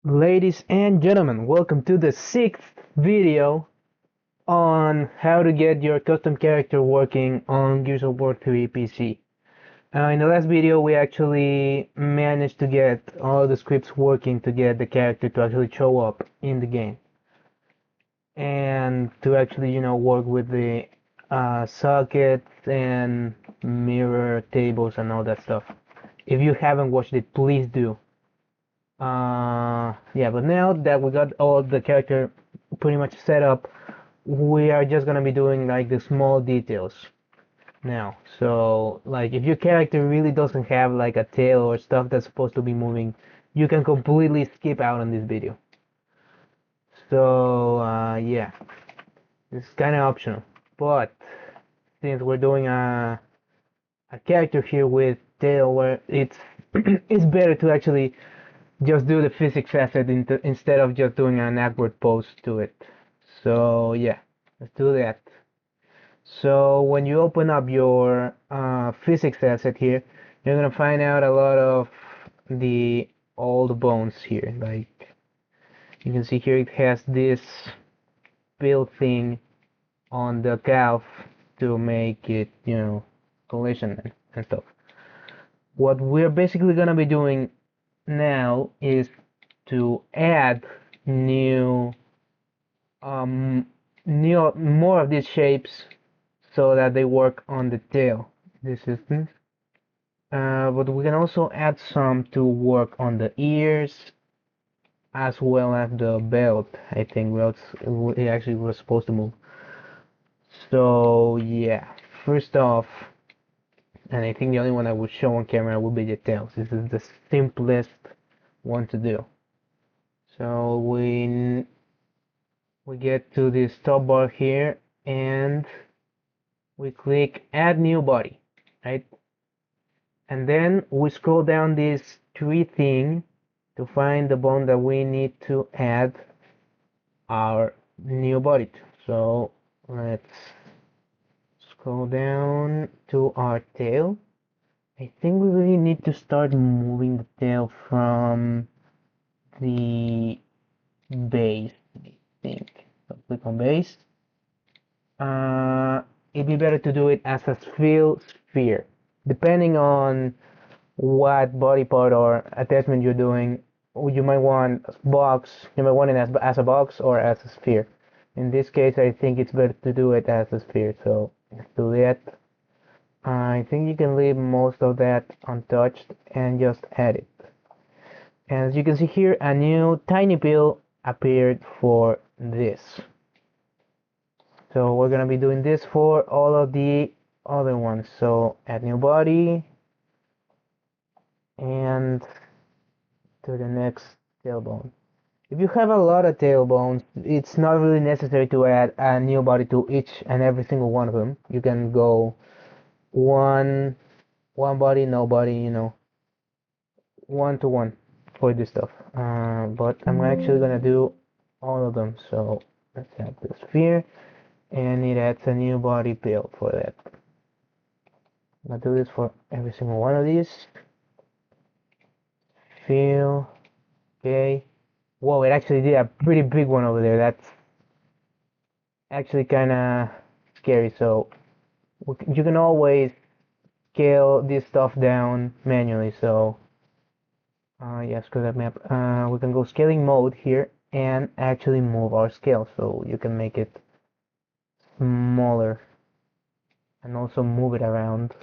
Ladies and gentlemen, welcome to the sixth video on how to get your custom character working on Gears of War 3 PC. In the last video, we actually managed to get all the scripts working to get the character to actually show up in the game and to actually, work with the sockets and mirror tables and all that stuff. If you haven't watched it, please do. Yeah, but now that we got all the character pretty much set up, we are just gonna be doing like the small details now. So, like, if your character really doesn't have like a tail or stuff that's supposed to be moving, you can completely skip out on this video. So, yeah, it's kind of optional. But since we're doing a character here with tail, where it's better to actually just do the physics asset instead of just doing an awkward pose to it. So yeah, let's do that. So when you open up your physics asset here, you're gonna find out a lot of the old bones here. Like you can see here, it has this build thing on the calf to make it, collision and stuff. What we're basically gonna be doing now is to add new um more of these shapes so that they work on the tail this system. But we can also add some to work on the ears as well as the belt. I think it actually was supposed to move. So yeah, first off, and I think the only one I will show on camera will be the tails. This is the simplest one to do. So we get to this top bar here and we click add new body, right? And then we scroll down this tree thing to find the bone that we need to add our new body to. So let's scroll down to our tail. I think we really need to start moving the tail from the base, I think. So click on base. uh, it'd be better to do it as a fill sphere. Depending on what body part or attachment you're doing, you might want a box, you might want it as a box or as a sphere. In this case, I think it's better to do it as a sphere, so let's do that. I think you can leave most of that untouched and just add it. As you can see here, a new tiny pill appeared for this. So we're gonna be doing this for all of the other ones. So add new body and to the next tailbone. If you have a lot of tailbones, it's not really necessary to add a new body to each and every single one of them. You can go one body, no body, one to one for this stuff. But I'm actually gonna do all of them. So let's add the sphere, and it adds a new body pill for that. I'm gonna do this for every single one of these. Feel, okay. Whoa, it actually did a pretty big one over there. That's actually kind of scary. So you can always scale this stuff down manually. So yeah, screw that map. We can go scaling mode here and actually move our scale. So you can make it smaller and also move it around.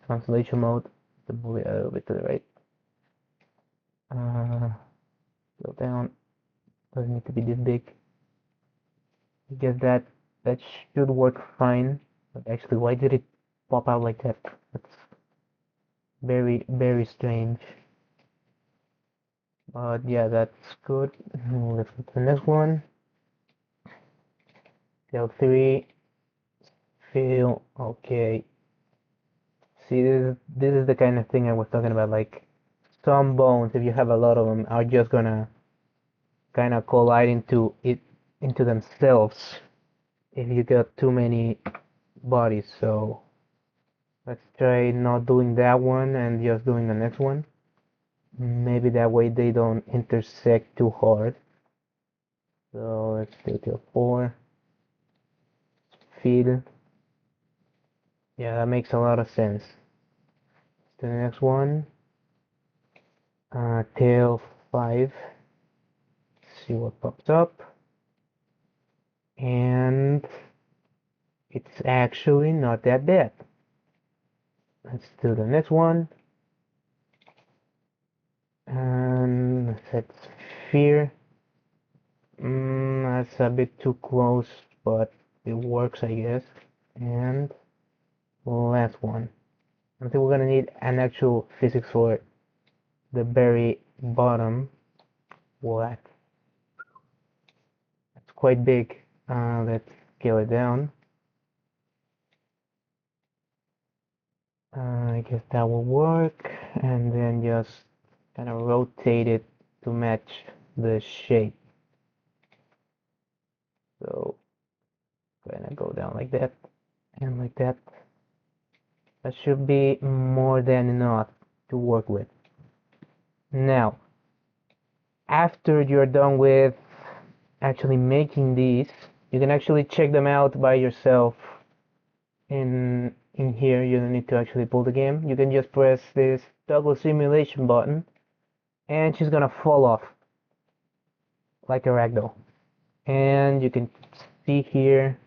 Translation mode to move it a little bit to the right. Go down. Doesn't need to be this big. I guess that should work fine. But actually, why did it pop out like that? That's very, very strange. But yeah, that's good. Let's go to the next one. L3. Feel okay. See, this is the kind of thing I was talking about. Like some bones, if you have a lot of them, are just gonna kind of collide into themselves if you got too many bodies. So let's try not doing that one and just doing the next one. Maybe that way they don't intersect too hard. So let's do till 4. Feed. Yeah, that makes a lot of sense. To the next one. Tail 5. See what pops up. And it's actually not that bad. Let's do the next one. And let's fear. That's a bit too close, but it works, I guess. And last one. I think we're gonna need an actual physics for the very bottom. What? That's quite big. Let's scale it down. I guess that will work. And then just kind of rotate it to match the shape. So gonna go down like that and like that. That should be more than enough to work with. Now, after you're done with actually making these, you can actually check them out by yourself in here. You don't need to actually pull the game. You can just press this toggle simulation button and she's gonna fall off like a ragdoll. And you can see here,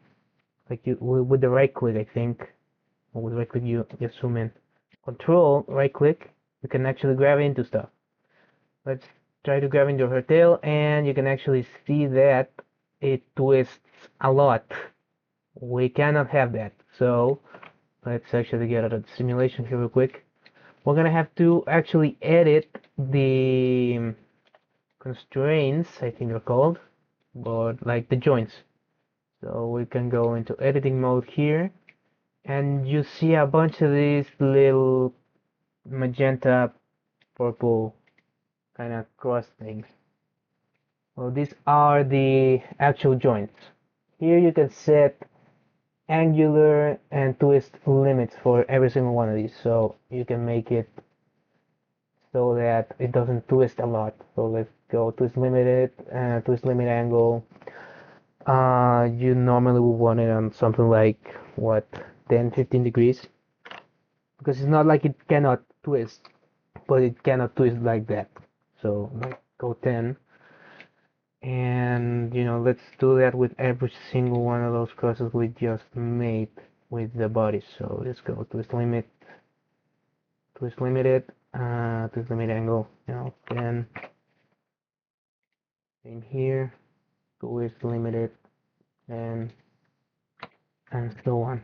like you with the right click, I think, or with right click you just zoom in. Control right click, you can actually grab into stuff. Let's try to grab into her tail, and you can actually see that it twists a lot. We cannot have that, so let's actually get out of the simulation here real quick. We're gonna have to actually edit the constraints, I think they're called, but like the joints. So we can go into editing mode here, and you see a bunch of these little magenta purple kind of cross things. Well, these are the actual joints. Here you can set angular and twist limits for every single one of these, so you can make it so that it doesn't twist a lot. So let's go twist limited, twist limit angle. You normally would want it on something like what, 10-15 degrees, because it's not like it cannot twist, but it cannot twist like that. So like go 10. And let's do that with every single one of those crosses we just made with the body. So let's go twist limit, twist limited, twist limit angle, 10 in here, twist limited, and so on.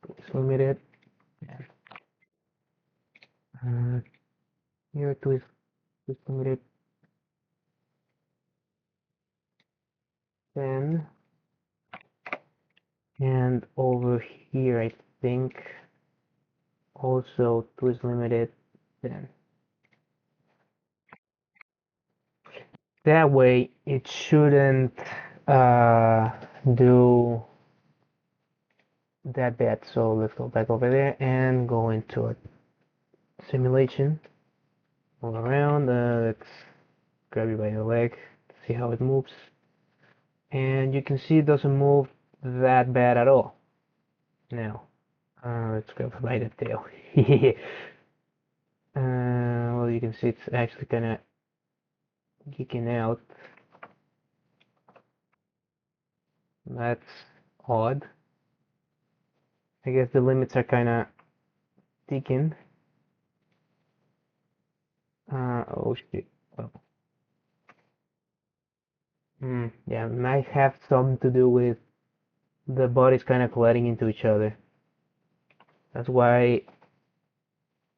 Twist limited, and here twist limited, 10, and over here I think also twist limited 10. That way it shouldn't do that bad. So let's go back over there and go into a simulation. Move around. Let's grab you by the leg, see how it moves. And you can see it doesn't move that bad at all. Now, let's grab by the tail. Well, you can see it's actually kind of geeking out. That's odd. I guess the limits are kind of ticking. Oh shit. Well, yeah, it might have something to do with the bodies kind of colliding into each other. That's why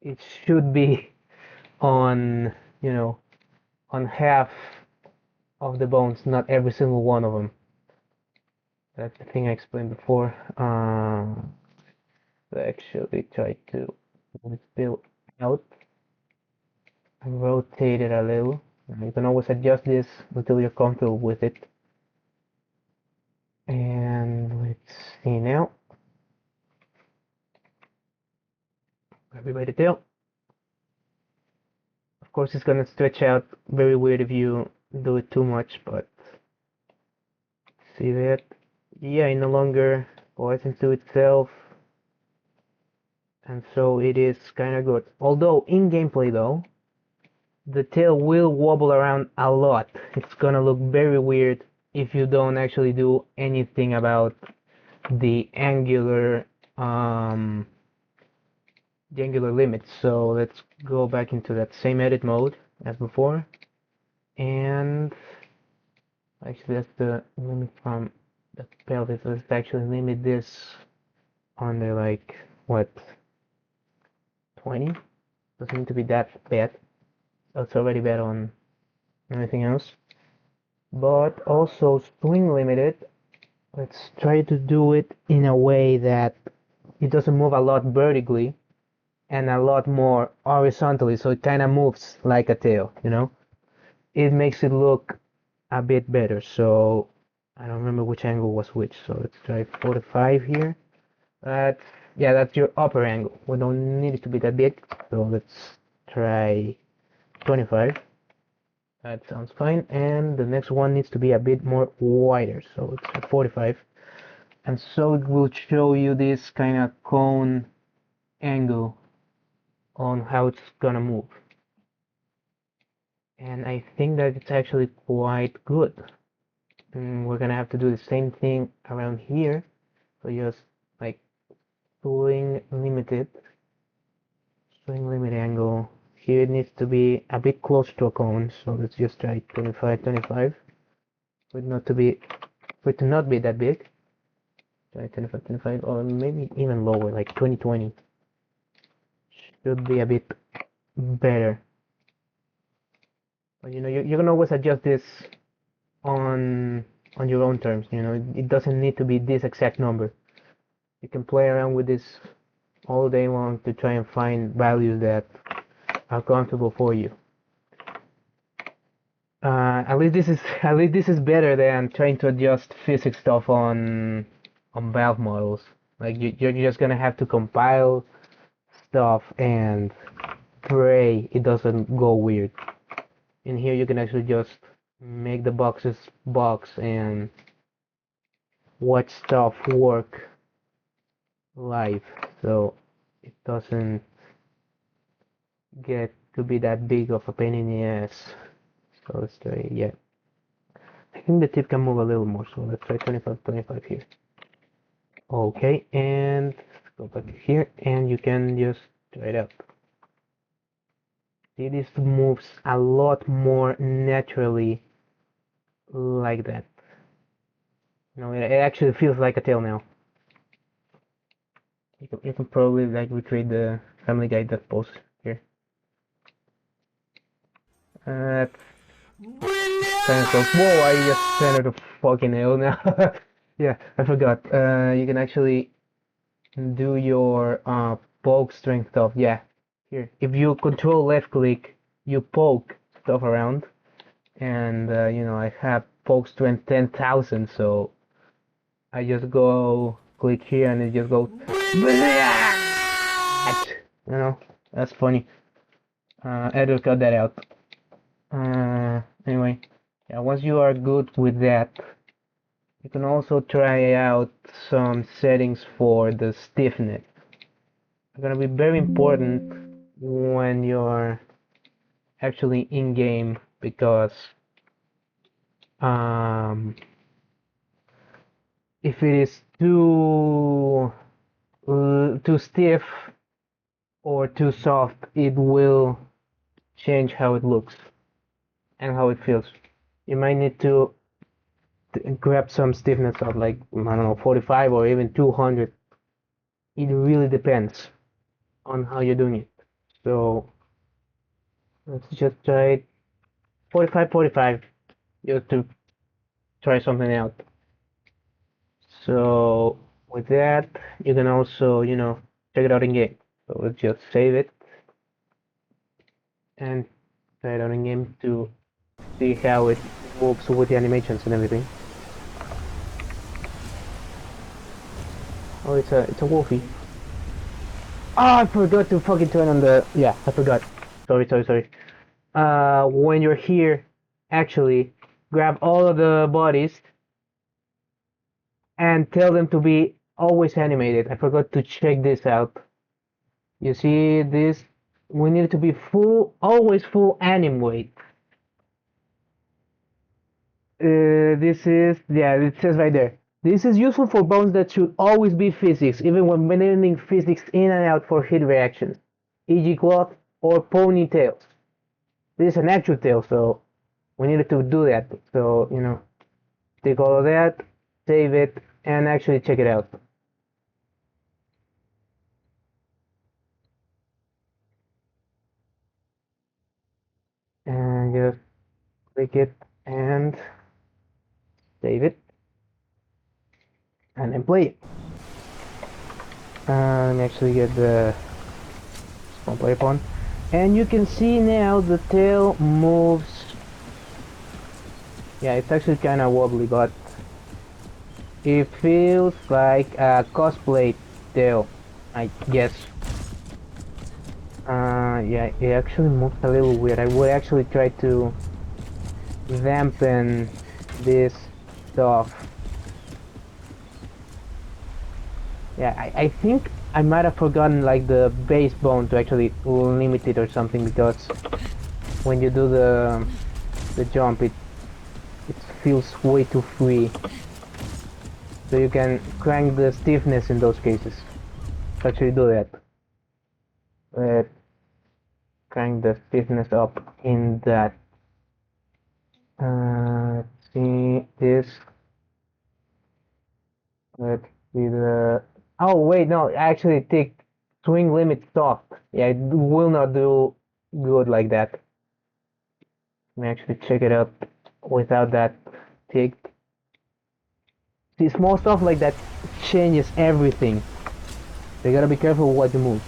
it should be on, on half of the bones, not every single one of them. That's the thing I explained before. Actually try to move it still out and rotate it a little. You can always adjust this until you're comfortable with it. And let's see now. grab it by the tail. Of course, it's gonna stretch out very weird if you do it too much, but see that? Yeah, it no longer goes into itself, and so it is kind of good. Although in gameplay though, the tail will wobble around a lot. It's gonna look very weird if you don't actually do anything about the angular limits. So let's go back into that same edit mode as before, and actually that's the limit from the pelvis. Let's actually limit this under like what, 20? Doesn't need to be that bad. That's already bad on anything else. But also swing limited. Let's try to do it in a way that it doesn't move a lot vertically and a lot more horizontally, so it kind of moves like a tail, you know? It makes it look a bit better. So I don't remember which angle was which, so let's try 45 here. Yeah, that's your upper angle. We don't need it to be that big, so let's try 25. That sounds fine. And the next one needs to be a bit more wider, so it's at 45. And so it will show you this kind of cone angle on how it's gonna move. And I think that it's actually quite good. We're gonna have to do the same thing around here. So just like swing limit angle. Here it needs to be a bit close to a cone, so let's just try 25, 25. For it not to be that big. Try 25, 25, or maybe even lower, like 20, 20. Should be a bit better. But you know, you can always adjust this on your own terms. You know, it doesn't need to be this exact number. You can play around with this all day long to try and find values that are comfortable for you. At least this is better than trying to adjust physics stuff on valve models. Like you're just gonna have to compile stuff and pray it doesn't go weird. In here you can actually just make the boxes box and watch stuff work live, so it doesn't get to be that big of a pain in the ass. So let's try, yeah. I think the tip can move a little more, so let's try 25, 25 here. Okay, and let's go back here, and you can just try it out. See, this moves a lot more naturally like that. You know, it actually feels like a tail now. You can probably like recreate the Family Guy that pose here. Kind of close. Whoa, I just centered a fucking nail now. Yeah, I forgot. You can actually do your poke strength stuff. Yeah, here. If you control left click, you poke stuff around. And you know, I have poke strength 10,000, so I just go click here and it just goes. You know, that's funny. Editor cut that out. Anyway, yeah, once you are good with that, you can also try out some settings for the stiffness. It's gonna be very important when you're actually in game, because if it is too stiff or too soft, it will change how it looks and how it feels. You might need to grab some stiffness of like, I don't know, 45 or even 200. It really depends on how you're doing it. So let's just try 45, 45 just to try something out. So with that, you can also, you know, check it out in game. So let's just save it and try it out in game to see how it moves with the animations and everything. Oh, it's a wolfie. Oh, I forgot to fucking turn on the. Yeah, I forgot. Sorry. When you're here, actually, grab all of the bodies and tell them to be always animated. I forgot to check this out. You see this? We need it to be full, always full animate. This is, yeah, it says right there. This is useful for bones that should always be physics, even when blending physics in and out for heat reactions, e.g. cloth or ponytails. This is an actual tail, so we needed to do that. So, take all of that, save it, and actually check it out. And just click it and save it, and then play it. Let me actually get the spawn player pawn. And you can see now the tail moves. Yeah, it's actually kind of wobbly, but it feels like a cosplay tail, I guess. Yeah, it actually moves a little weird. I would actually try to dampen this stuff. Yeah, I think I might have forgotten like the base bone to actually limit it or something, because when you do the jump, it feels way too free. So you can crank the stiffness in those cases. Actually do that. Crank the stiffness up in that. Let's see this. Let's see the. Oh wait, no. Actually, take swing limit soft. Yeah, it will not do good like that. Let me actually check it out without that ticked. See, small stuff like that changes everything. So you gotta be careful what you move.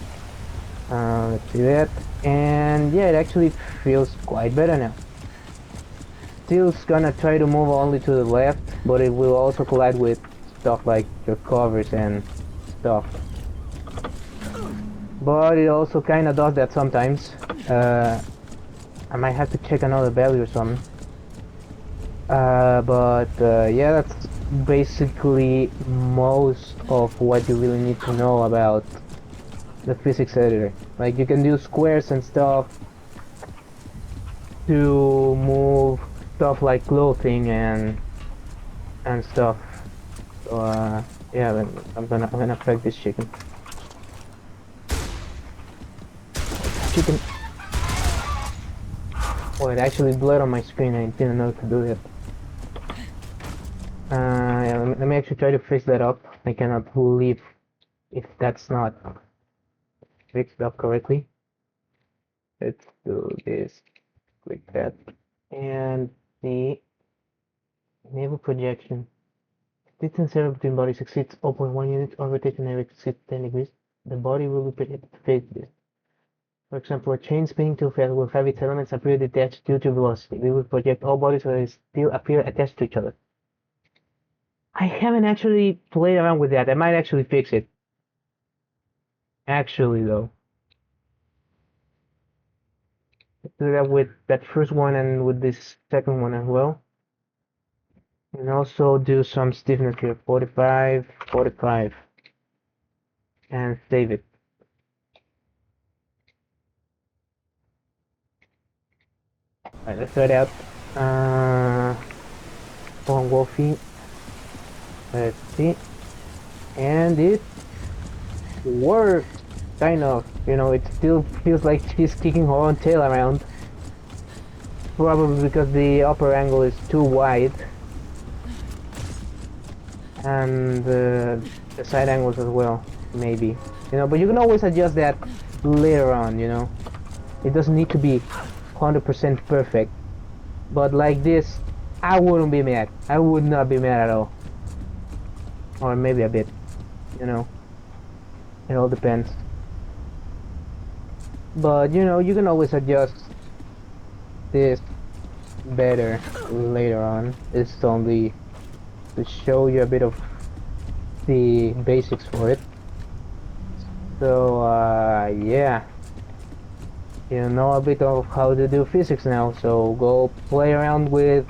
Let's see that. And yeah, it actually feels quite better now. Still gonna try to move only to the left, but it will also collide with stuff like your covers and stuff. But it also kinda does that sometimes. I might have to check another value or something. Yeah, that's basically most of what you really need to know about the physics editor. Like, you can do squares and stuff to move stuff like clothing and stuff. So yeah, I'm gonna affect this chicken. Chicken. Oh, it actually blurred on my screen. I didn't know to do that. Yeah, let me actually try to fix that up. I cannot believe if that's not fixed up correctly. Let's do this. Click that. And the enable projection. Distance area between bodies exceeds 0.1 units or rotation area exceeds 10 degrees. The body will be projected to face this. For example, a chain spinning too fast will have its elements appear detached due to velocity. We will project all bodies so they still appear attached to each other. I haven't actually played around with that. I might actually fix it. Actually, though. Let's do that with that first one and with this second one as well. And also do some stiffness here. 45, 45. And save it. Alright, let's try it out. On Wolfie. Let's see. And it works. Kind of. It still feels like she's kicking her own tail around. Probably because the upper angle is too wide. And the side angles as well, maybe. But you can always adjust that later on, It doesn't need to be 100% perfect. But like this, I wouldn't be mad. I would not be mad at all. Or maybe a bit, It all depends. But, you can always adjust this better later on. It's only to show you a bit of the basics for it. So yeah, you know a bit of how to do physics now. So go play around with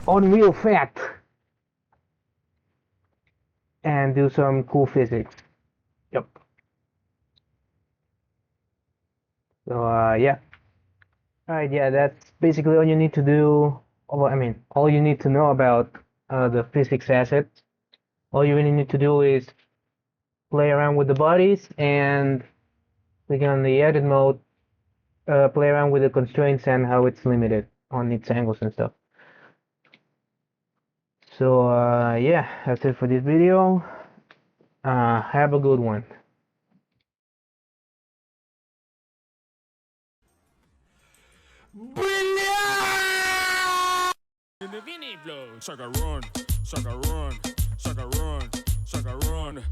Unreal PhAT and do some cool physics. Yep. So yeah. Alright, yeah, that's basically all you need to do. Well, I mean, all you need to know about the physics assets. All you really need to do is play around with the bodies and click on the edit mode, play around with the constraints and how it's limited on its angles and stuff. So yeah, that's it for this video. Have a good one. In the Vinny flow, sucker run, sucker run, sucker run, sucker run.